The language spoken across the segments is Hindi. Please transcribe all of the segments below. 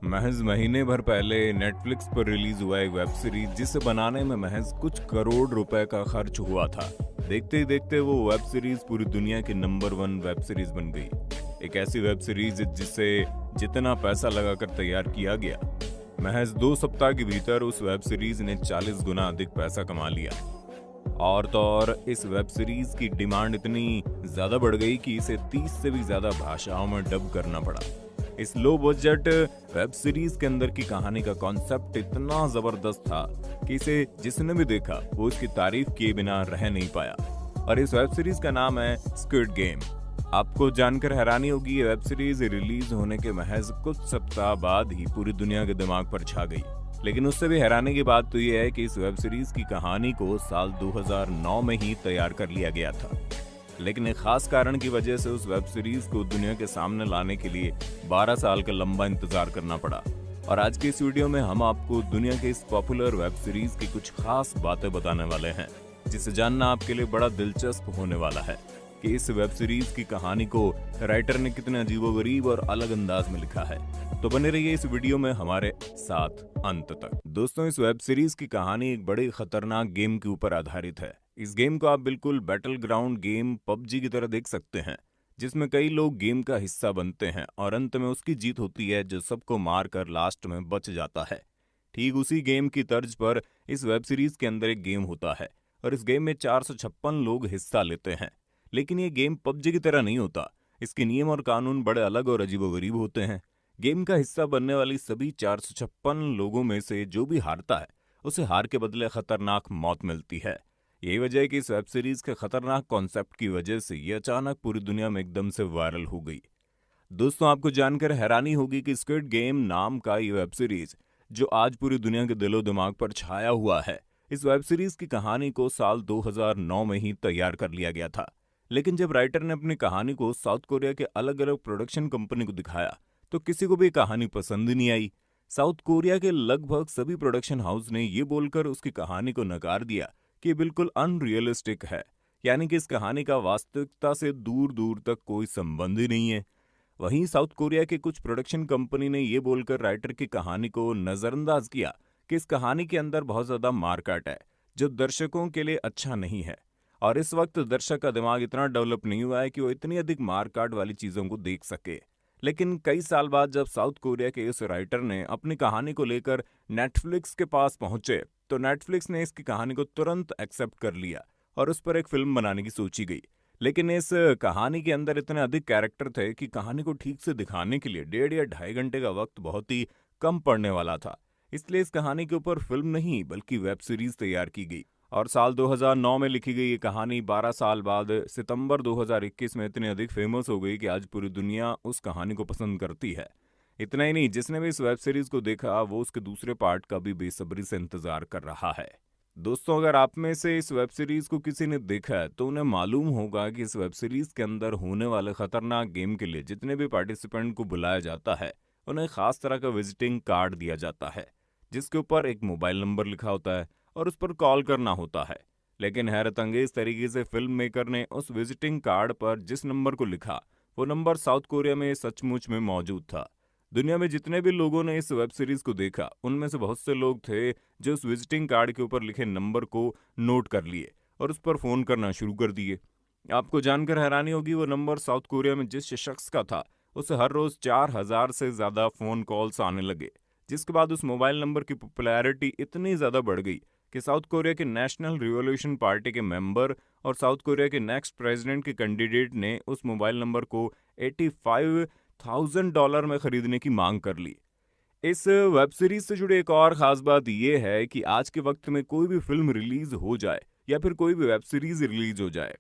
महज महीने भर पहले नेटफ्लिक्स पर रिलीज हुआ एक वेब सीरीज जिसे बनाने में महज कुछ करोड़ रुपए का खर्च हुआ था। देखते ही देखते वो वेब सीरीज पूरी दुनिया की नंबर 1 वेब सीरीज बन गई। एक ऐसी वेब सीरीज जिसे जितना पैसा लगाकर तैयार किया गया, महज 2 सप्ताह के भीतर उस वेब सीरीज ने 40 गुना अधिक पैसा कमा लिया। और तो और इस वेब सीरीज की डिमांड इतनी ज्यादा बढ़ गई कि इसे 30 से भी ज्यादा भाषाओं में डब करना पड़ा। इस लो बजट वेब सीरीज के अंदर की कहानी का कॉन्सेप्ट इतना जबरदस्त था कि इसे जिसने भी देखा वो इसकी तारीफ किए बिना रह नहीं पाया। और इस वेब सीरीज का नाम है स्क्विड गेम। आपको जानकर हैरानी होगी, ये वेब सीरीज रिलीज होने के महज कुछ सप्ताह बाद ही पूरी दुनिया के दिमाग पर छा गई। लेकिन उससे भी हैरानी की बात तो ये है कि इस वेब सीरीज की कहानी को साल 2009 में ही तैयार कर लिया गया था, लेकिन एक खास कारण की वजह से उस वेब सीरीज को दुनिया के सामने लाने के लिए 12 साल का लंबा इंतजार करना पड़ा। और आज के इस वीडियो में हम आपको दुनिया के इस पॉपुलर वेब सीरीज की कुछ खास बातें बताने वाले हैं, जिसे जानना आपके लिए बड़ा दिलचस्प होने वाला है कि इस वेब सीरीज की कहानी को राइटर ने कितने अजीबोगरीब और अलग अंदाज में लिखा है। तो बने रहिए इस वीडियो में हमारे साथ अंत तक। दोस्तों, इस वेब सीरीज की कहानी एक बड़ी खतरनाक गेम के ऊपर आधारित है। इस गेम को आप बिल्कुल बैटल ग्राउंड गेम पबजी की तरह देख सकते हैं, जिसमें कई लोग गेम का हिस्सा बनते हैं और अंत में उसकी जीत होती है जो सबको मारकर लास्ट में बच जाता है। ठीक उसी गेम की तर्ज पर इस वेब सीरीज के अंदर एक गेम होता है और इस गेम में 456 लोग हिस्सा लेते हैं। लेकिन ये गेम पबजी की तरह नहीं होता। इसके नियम और कानून बड़े अलग और अजीबोगरीब होते हैं। गेम का हिस्सा बनने वाली सभी 456 लोगों में से जो भी हारता है उसे हार के बदले खतरनाक मौत मिलती है। यही वजह है कि इस वेब सीरीज के खतरनाक कॉन्सेप्ट की वजह से ये अचानक पूरी दुनिया में एकदम से वायरल हो गई। दोस्तों, आपको जानकर हैरानी होगी कि स्क्विड गेम नाम का ये वेब सीरीज जो आज पूरी दुनिया के दिलो दिमाग पर छाया हुआ है, इस वेब सीरीज की कहानी को साल 2009 में ही तैयार कर लिया गया था। लेकिन जब राइटर ने अपनी कहानी को साउथ कोरिया के अलग अलग प्रोडक्शन कंपनी को दिखाया तो किसी को भी कहानी पसंद नहीं आई। साउथ कोरिया के लगभग सभी प्रोडक्शन हाउस ने ये बोलकर उसकी कहानी को नकार दिया कि बिल्कुल अनरियलिस्टिक है, यानी कि इस कहानी का वास्तविकता से दूर दूर तक कोई संबंध ही नहीं है। वहीं साउथ कोरिया के कुछ प्रोडक्शन कंपनी ने यह बोलकर राइटर की कहानी को नजरअंदाज किया कि इस कहानी के अंदर बहुत ज्यादा मारकाट है जो दर्शकों के लिए अच्छा नहीं है। और इस वक्त दर्शक का दिमाग इतना डेवलप नहीं हुआ है कि वो इतनी अधिक मारकाट वाली चीजों को देख सके। लेकिन कई साल बाद जब साउथ कोरिया के इस राइटर ने अपनी कहानी को लेकर नेटफ्लिक्स के पास पहुंचे तो नेटफ्लिक्स ने इसकी कहानी को तुरंत एक्सेप्ट कर लिया और उस पर एक फिल्म बनाने की सोची गई। लेकिन इस कहानी के अंदर इतने अधिक कैरेक्टर थे कि कहानी को ठीक से दिखाने के लिए 1.5 या 2.5 घंटे का वक्त बहुत ही कम पड़ने वाला था। इसलिए इस कहानी के ऊपर फिल्म नहीं बल्कि वेब सीरीज तैयार की गई। और साल 2009 में लिखी गई ये कहानी 12 साल बाद सितंबर 2021 में इतनी अधिक फेमस हो गई कि आज पूरी दुनिया उस कहानी को पसंद करती है। इतना ही नहीं, जिसने भी इस वेब सीरीज को देखा वो उसके दूसरे पार्ट का भी बेसब्री से इंतजार कर रहा है। दोस्तों, अगर आप में से इस वेब सीरीज को किसी ने देखा है तो उन्हें मालूम होगा कि इस वेब सीरीज के अंदर होने वाले खतरनाक गेम के लिए जितने भी पार्टिसिपेंट को बुलाया जाता है उन्हें खास तरह का विजिटिंग कार्ड दिया जाता है, जिसके ऊपर एक मोबाइल नंबर लिखा होता है और उस पर कॉल करना होता है। लेकिन हैरत अंगेज तरीके से फिल्म मेकर ने उस विजिटिंग कार्ड पर जिस नंबर को लिखा वो नंबर साउथ कोरिया में सचमुच में मौजूद था। दुनिया में जितने भी लोगों ने इस वेब सीरीज को देखा उनमें से बहुत से लोग थे जो उस विजिटिंग कार्ड के ऊपर लिखे नंबर को नोट कर लिए और उस पर फोन करना शुरू कर दिए। आपको जानकर हैरानी होगी, वो नंबर साउथ कोरिया में जिस शख्स का था उसे हर रोज 4000 से ज्यादा फोन कॉल्स आने लगे, जिसके बाद उस मोबाइल नंबर की पॉपुलैरिटी इतनी ज्यादा बढ़ गई कि साउथ कोरिया के नेशनल रिवॉल्यूशन पार्टी के मेंबर और साउथ कोरिया के नेक्स्ट प्रेसिडेंट के कैंडिडेट ने उस मोबाइल नंबर को $85,000 में खरीदने की मांग कर ली। इस वेब सीरीज से जुड़ी एक और खास बात यह है कि आज के वक्त में कोई भी फिल्म रिलीज हो जाए या फिर कोई भी वेब सीरीज रिलीज हो जाए,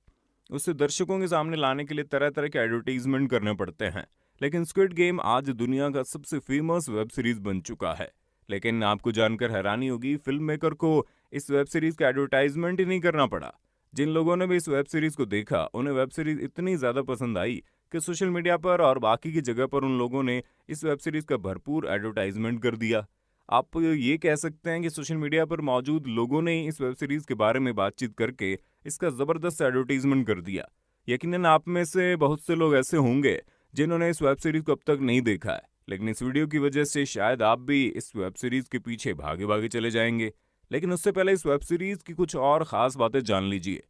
उसे दर्शकों के सामने लाने के लिए तरह तरह के एडवर्टीजमेंट करने पड़ते हैं। लेकिन स्क्विड गेम आज दुनिया का सबसे फेमस वेब सीरीज बन चुका है। लेकिन आपको जानकर हैरानी होगी, फिल्म मेकर को इस वेब सीरीज का एडवर्टाइजमेंट ही नहीं करना पड़ा। जिन लोगों ने भी इस वेब सीरीज को देखा उन्हें वेब सीरीज इतनी ज्यादा पसंद आई कि सोशल मीडिया पर और बाकी की जगह पर उन लोगों ने इस वेब सीरीज का भरपूर एडवर्टाइजमेंट कर दिया। आप ये कह सकते हैं कि सोशल मीडिया पर मौजूद लोगों ने इस वेब सीरीज के बारे में बातचीत करके इसका जबरदस्त एडवर्टाइजमेंट कर दिया। यकीनन आप में से बहुत से लोग ऐसे होंगे जिन्होंने इस वेब सीरीज को अब तक नहीं देखा है लेकिन इस वीडियो की वजह से शायद आप भी इस वेब सीरीज के पीछे भागे भागे चले जाएंगे। लेकिन उससे पहले इस वेब सीरीज की कुछ और खास बातें जान लीजिए।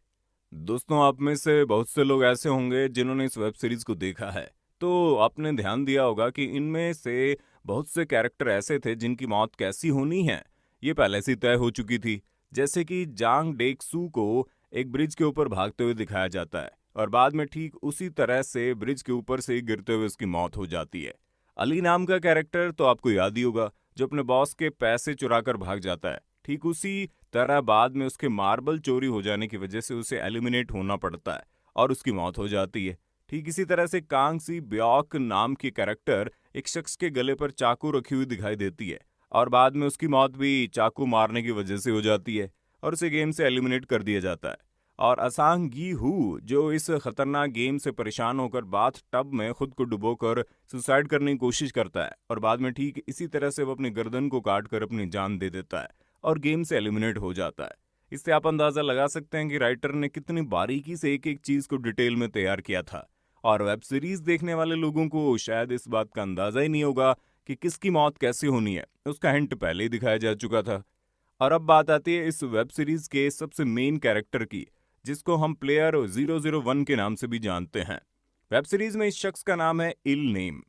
दोस्तों, आप में से बहुत से लोग ऐसे होंगे जिन्होंने इस वेब सीरीज को देखा है, तो आपने ध्यान दिया होगा कि इनमें से बहुत से कैरेक्टर ऐसे थे जिनकी मौत कैसी होनी है ये पहले से ही तय हो चुकी थी। जैसे कि जांग डेक सू को एक ब्रिज के ऊपर भागते हुए दिखाया जाता है और बाद में ठीक उसी तरह से ब्रिज के ऊपर से ही गिरते हुए उसकी मौत हो जाती है। अली नाम का कैरेक्टर तो आपको याद ही होगा, जो अपने बॉस के पैसे चुराकर भाग जाता है। ठीक उसी तरह बाद में उसके मार्बल चोरी हो जाने की वजह से उसे एलिमिनेट होना पड़ता है और उसकी मौत हो जाती है। ठीक इसी तरह से कांग सी ब्योक नाम की कैरेक्टर एक शख्स के गले पर चाकू रखी हुई दिखाई देती है और बाद में उसकी मौत भी चाकू मारने की वजह से हो जाती है और उसे गेम से एलिमिनेट कर दिया जाता है। और असांग गी हू, जो इस खतरनाक गेम से परेशान होकर बाथ टब में खुद को डुबोकर सुसाइड करने की कोशिश करता है और बाद में ठीक इसी तरह से वो अपनी गर्दन को काट कर अपनी जान दे देता है और गेम से एलिमिनेट हो जाता है। इससे आप अंदाजा लगा सकते हैं कि राइटर ने कितनी बारीकी से एक एक चीज को डिटेल में तैयार किया था। और वेब सीरीज देखने वाले लोगों को शायद इस बात का अंदाजा ही नहीं होगा कि किसकी मौत कैसे होनी है, उसका हिंट पहले ही दिखाया जा चुका था। और अब बात आती है इस वेब सीरीज के सबसे मेन कैरेक्टर की, जिसको हम प्लेयर 001 के नाम से भी जानते हैं। वेब सीरीज में इस शख्स का नाम है इल नेम।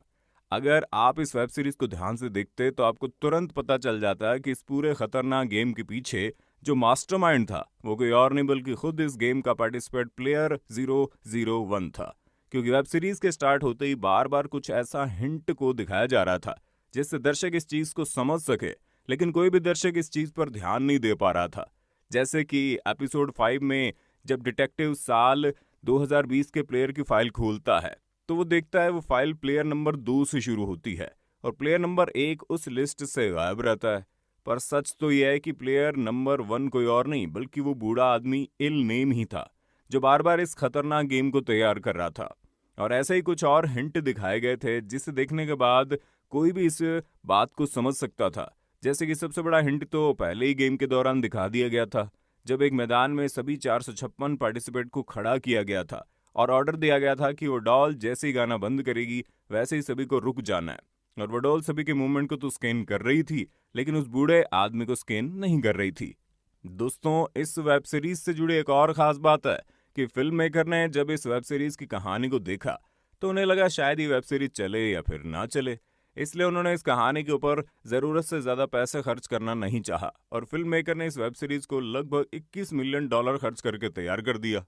अगर आप इस वेब सीरीज को ध्यान से देखते तो आपको तुरंत पता चल जाता है कि इस पूरे खतरनाक गेम के पीछे जो मास्टरमाइंड था वो कोई और नहीं बल्कि खुद इस गेम का पार्टिसिपेंट प्लेयर 001 था। क्योंकि वेब सीरीज के स्टार्ट होते ही बार बार कुछ ऐसा हिंट को दिखाया जा रहा था जिससे दर्शक इस चीज को समझ सके, लेकिन कोई भी दर्शक इस चीज पर ध्यान नहीं दे पा रहा था। जैसे कि एपिसोड 5 में जब डिटेक्टिव साल 2020 के प्लेयर की फाइल खोलता है तो वो देखता है वो फाइल प्लेयर नंबर 2 से शुरू होती है और प्लेयर नंबर 1 उस लिस्ट से गायब रहता है। पर सच तो यह है कि प्लेयर नंबर 1 कोई और नहीं बल्कि वो बूढ़ा आदमी इल नेम ही था, जो बार बार इस खतरनाक गेम को तैयार कर रहा था। और ऐसे ही कुछ और हिंट दिखाए गए थे जिसे देखने के बाद कोई भी इस बात को समझ सकता था। जैसे कि सबसे बड़ा हिंट तो पहले ही गेम के दौरान दिखा दिया गया था, जब एक मैदान में सभी 456 पार्टिसिपेंट को खड़ा किया गया था और ऑर्डर दिया गया था कि वो डॉल जैसे ही गाना बंद करेगी वैसे ही सभी को रुक जाना है। और वो डॉल सभी के मूवमेंट को तो स्कैन कर रही थी, लेकिन उस बूढ़े आदमी को स्कैन नहीं कर रही थी। दोस्तों, इस वेब सीरीज से जुड़ी एक और खास बात है कि फिल्म मेकर ने जब इस वेब सीरीज की कहानी को देखा तो उन्हें लगा शायद ये वेब सीरीज चले या फिर ना चले, इसलिए उन्होंने इस कहानी के ऊपर जरूरत से ज्यादा पैसे खर्च करना नहीं चाहा और फिल्म मेकर ने इस वेब सीरीज को लगभग $21 मिलियन खर्च करके तैयार कर दिया।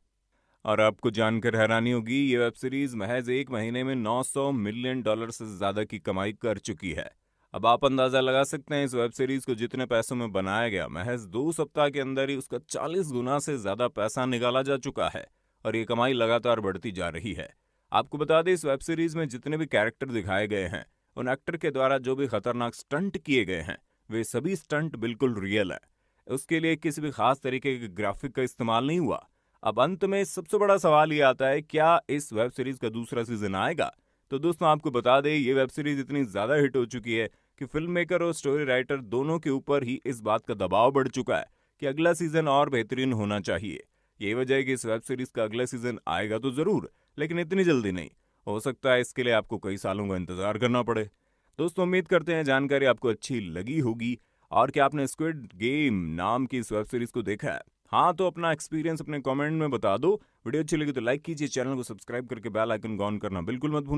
और आपको जानकर हैरानी होगी, ये वेब सीरीज महज एक महीने में $900 मिलियन से ज्यादा की कमाई कर चुकी है। अब आप अंदाजा लगा सकते हैं इस वेब सीरीज को जितने पैसों में बनाया गया, महज 2 सप्ताह के अंदर ही उसका 40 गुना से ज्यादा पैसा निकाला जा चुका है और ये कमाई लगातार बढ़ती जा रही है। आपको बता दें, इस वेब सीरीज में जितने भी कैरेक्टर दिखाए गए हैं, उन एक्टर के द्वारा जो भी खतरनाक स्टंट किए गए हैं, वे सभी स्टंट बिल्कुल रियल है। उसके लिए किसी भी खास तरीके के ग्राफिक का इस्तेमाल नहीं हुआ। अब अंत में सबसे बड़ा सवाल ये आता है, क्या इस वेब सीरीज का दूसरा सीजन आएगा? तो दोस्तों, आपको बता दें, ये वेब सीरीज इतनी ज्यादा हिट हो चुकी है कि फिल्म मेकर और स्टोरी राइटर दोनों के ऊपर ही इस बात का दबाव बढ़ चुका है कि अगला सीजन और बेहतरीन होना चाहिए। यही वजह है कि इस वेब सीरीज का अगला सीजन आएगा तो जरूर, लेकिन इतनी जल्दी नहीं। हो सकता है इसके लिए आपको कई सालों का इंतजार करना पड़े। दोस्तों, उम्मीद करते हैं जानकारी आपको अच्छी लगी होगी और क्या आपने स्क्विड गेम नाम की इस वेब सीरीज को देखा है? हाँ, तो अपना एक्सपीरियंस अपने कमेंट में बता दो। वीडियो अच्छी लगी तो लाइक कीजिए, चैनल को सब्सक्राइब करके बेल आइकन को ऑन करना बिल्कुल मत भूलिए।